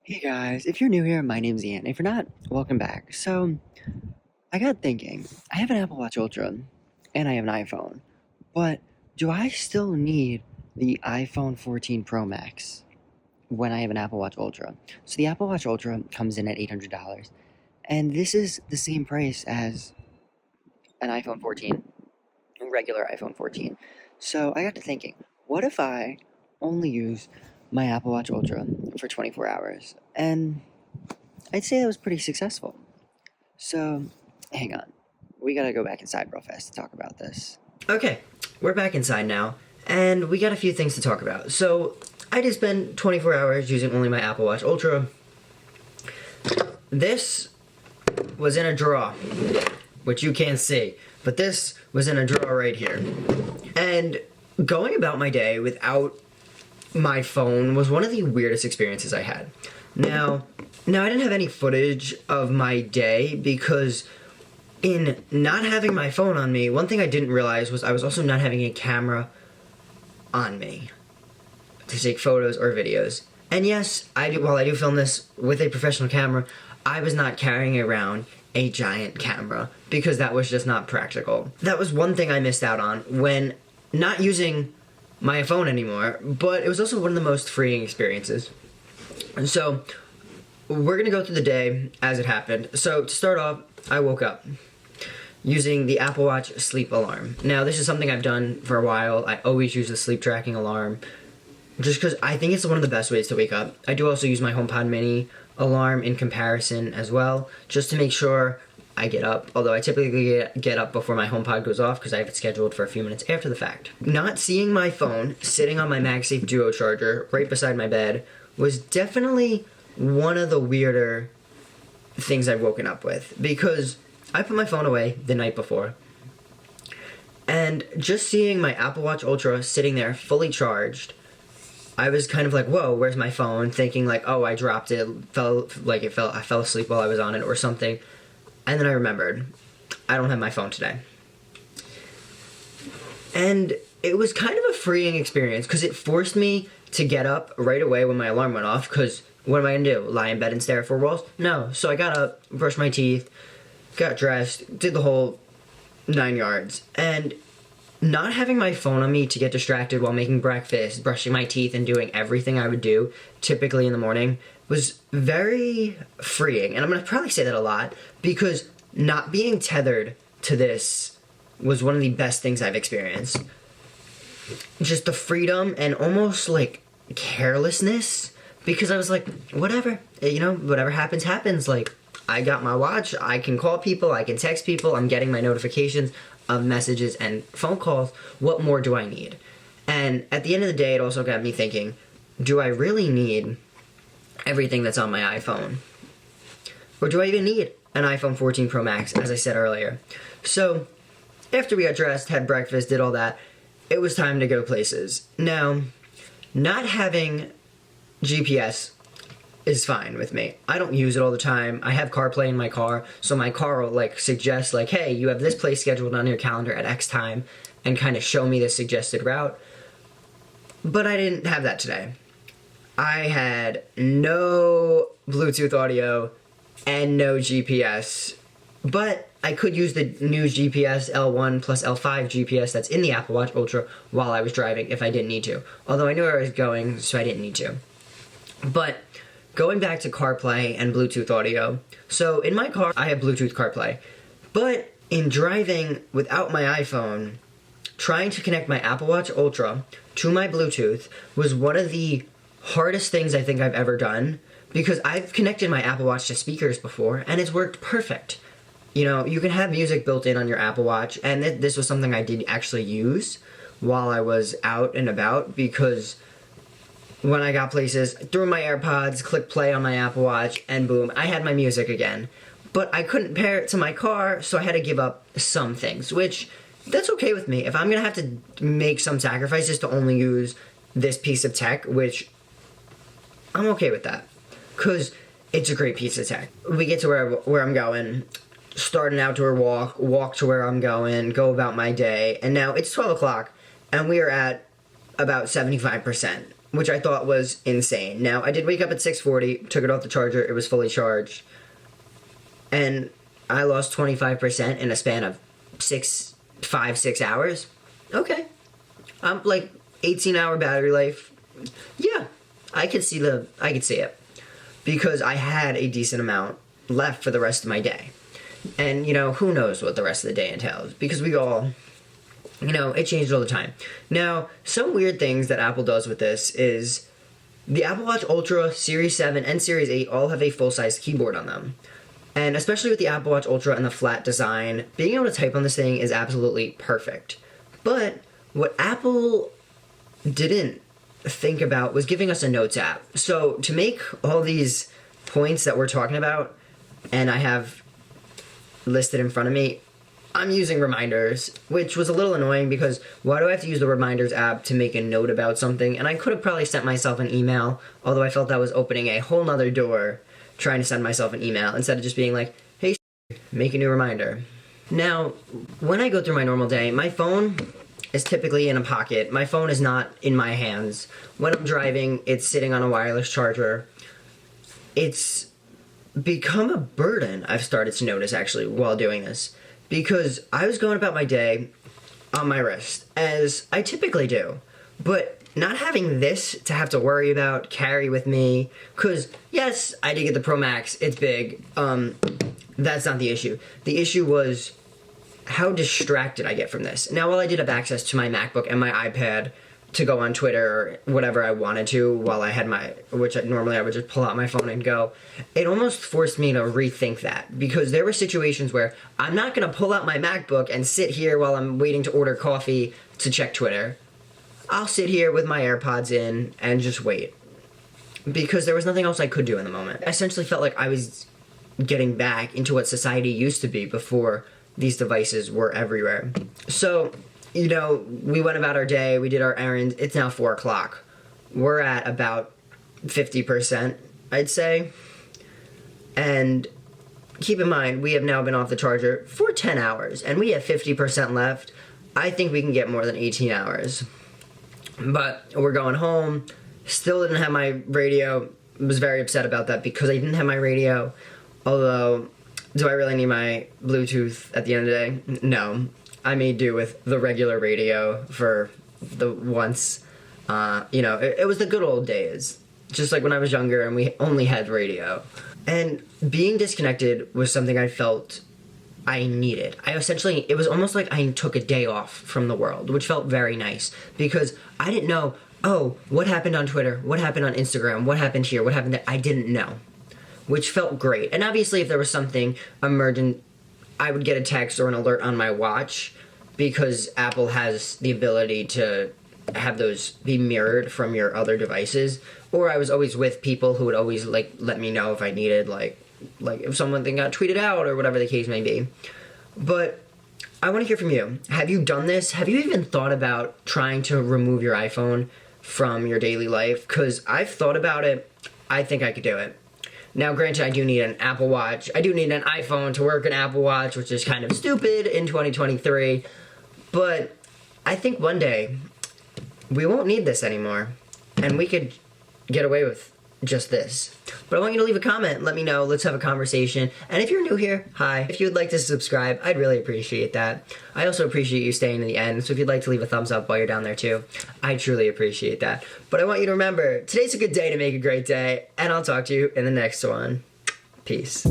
Hey guys, if you're new here, my name's Ian. If you're not, welcome back. So, I got thinking, I have an Apple Watch Ultra and I have an iPhone, but do I still need the iPhone 14 Pro Max when I have an Apple Watch Ultra? So, the Apple Watch Ultra comes in at $800, and this is the same price as an iPhone 14, a regular iPhone 14. So, I got to thinking, what if I only use my Apple Watch Ultra for 24 hours? And I'd say that was pretty successful. So, hang on. We gotta go back inside real fast to talk about this. Okay, we're back inside now, and we got a few things to talk about. So, I did spend 24 hours using only my Apple Watch Ultra. This was in a drawer, which you can't see, but this was in a drawer right here. And going about my day without my phone was one of the weirdest experiences I had. Now I didn't have any footage of my day because in not having my phone on me, one thing I didn't realize was I was also not having a camera on me to take photos or videos. And yes, while I do film this with a professional camera, I was not carrying around a giant camera because that was just not practical. That was one thing I missed out on when not using my phone anymore, but it was also one of the most freeing experiences. And so, we're gonna go through the day as it happened. So, to start off, I woke up using the Apple Watch sleep alarm. Now, this is something I've done for a while. I always use the sleep tracking alarm just because I think it's one of the best ways to wake up. I do also use my HomePod mini alarm in comparison as well, just to make sure I get up, although I typically get up before my HomePod goes off because I have it scheduled for a few minutes after the fact. Not seeing my phone sitting on my MagSafe Duo charger right beside my bed was definitely one of the weirder things I've woken up with, because I put my phone away the night before, and just seeing my Apple Watch Ultra sitting there fully charged, I was kind of like, whoa, where's my phone? Thinking like, oh, I dropped it, I fell asleep while I was on it or something. And then I remembered, I don't have my phone today. And it was kind of a freeing experience because it forced me to get up right away when my alarm went off, because what am I going to do? Lie in bed and stare at four walls? No. So I got up, brushed my teeth, got dressed, did the whole 9 yards. And not having my phone on me to get distracted while making breakfast, brushing my teeth, and doing everything I would do typically in the morning was very freeing. And I'm going to probably say that a lot because not being tethered to this was one of the best things I've experienced. Just the freedom and almost like carelessness, because I was like, whatever, whatever happens, happens. Like, I got my watch, I can call people, I can text people, I'm getting my notifications of messages and phone calls. What more do I need? And at the end of the day, it also got me thinking, do I really need everything that's on my iPhone? Or do I even need an iPhone 14 Pro Max, as I said earlier? So, after we got dressed, had breakfast, did all that, it was time to go places. Now, not having GPS is fine with me. I don't use it all the time. I have CarPlay in my car, so my car will suggest hey, you have this place scheduled on your calendar at X time, and kind of show me the suggested route. But I didn't have that today. I had no Bluetooth audio and no GPS, but I could use the new GPS L1 plus L5 GPS that's in the Apple Watch Ultra while I was driving if I didn't need to. Although I knew where I was going, so I didn't need to. But going back to CarPlay and Bluetooth audio, so in my car I have Bluetooth CarPlay, but in driving without my iPhone, trying to connect my Apple Watch Ultra to my Bluetooth was one of the hardest things I think I've ever done, because I've connected my Apple Watch to speakers before and it's worked perfect. You can have music built in on your Apple Watch, and this was something I did actually use while I was out and about, because when I got places, threw my AirPods, clicked play on my Apple Watch, and boom, I had my music again. But I couldn't pair it to my car, so I had to give up some things, which, that's okay with me. If I'm going to have to make some sacrifices to only use this piece of tech, which I'm okay with that, because it's a great piece of tech. We get to where I'm going, start an outdoor walk to where I'm going, go about my day, and now it's 12 o'clock, and we are at about 75%. which I thought was insane. Now, I did wake up at 6:40, took it off the charger, it was fully charged, and I lost 25% in a span of 6 hours. Okay. I'm like 18-hour battery life. Yeah, I could see it. Because I had a decent amount left for the rest of my day. And, who knows what the rest of the day entails. Because we all, it changes all the time. Now, some weird things that Apple does with this is the Apple Watch Ultra, Series 7, and Series 8 all have a full-size keyboard on them. And especially with the Apple Watch Ultra and the flat design, being able to type on this thing is absolutely perfect. But what Apple didn't think about was giving us a Notes app. So to make all these points that we're talking about, and I have listed in front of me, I'm using Reminders, which was a little annoying because why do I have to use the Reminders app to make a note about something? And I could have probably sent myself an email, although I felt that was opening a whole nother door trying to send myself an email instead of just being like, hey, make a new reminder. Now, when I go through my normal day, my phone is typically in a pocket. My phone is not in my hands. When I'm driving, it's sitting on a wireless charger. It's become a burden, I've started to notice actually while doing this, because I was going about my day on my wrist, as I typically do, but not having this to have to worry about, carry with me, because yes, I did get the Pro Max, it's big, that's not the issue. The issue was how distracted I get from this. Now, while I did have access to my MacBook and my iPad to go on Twitter or whatever I wanted to while I had normally I would just pull out my phone and go, it almost forced me to rethink that, because there were situations where I'm not going to pull out my MacBook and sit here while I'm waiting to order coffee to check Twitter. I'll sit here with my AirPods in and just wait, because there was nothing else I could do in the moment. I essentially felt like I was getting back into what society used to be before these devices were everywhere. So, we went about our day, we did our errands, it's now 4 o'clock. We're at about 50%, I'd say. And keep in mind, we have now been off the charger for 10 hours, and we have 50% left. I think we can get more than 18 hours. But we're going home, still didn't have my radio, was very upset about that because I didn't have my radio, although, do I really need my Bluetooth at the end of the day? No. I made do with the regular radio for the once. It was the good old days. Just like when I was younger and we only had radio. And being disconnected was something I felt I needed. It was almost like I took a day off from the world, which felt very nice. Because I didn't know, what happened on Twitter? What happened on Instagram? What happened here? What happened there? I didn't know. Which felt great. And obviously if there was something emergent, I would get a text or an alert on my watch, because Apple has the ability to have those be mirrored from your other devices. Or I was always with people who would always let me know if I needed like if something got tweeted out or whatever the case may be. But I want to hear from you. Have you done this? Have you even thought about trying to remove your iPhone from your daily life? Because I've thought about it. I think I could do it. Now, granted, I do need an Apple Watch. I do need an iPhone to work an Apple Watch, which is kind of stupid in 2023. But I think one day we won't need this anymore, and we could get away with just this. But I want you to leave a comment. Let me know. Let's have a conversation. And if you're new here, hi. If you would like to subscribe, I'd really appreciate that. I also appreciate you staying to the end, so if you'd like to leave a thumbs up while you're down there too, I truly appreciate that. But I want you to remember, today's a good day to make a great day, and I'll talk to you in the next one. Peace.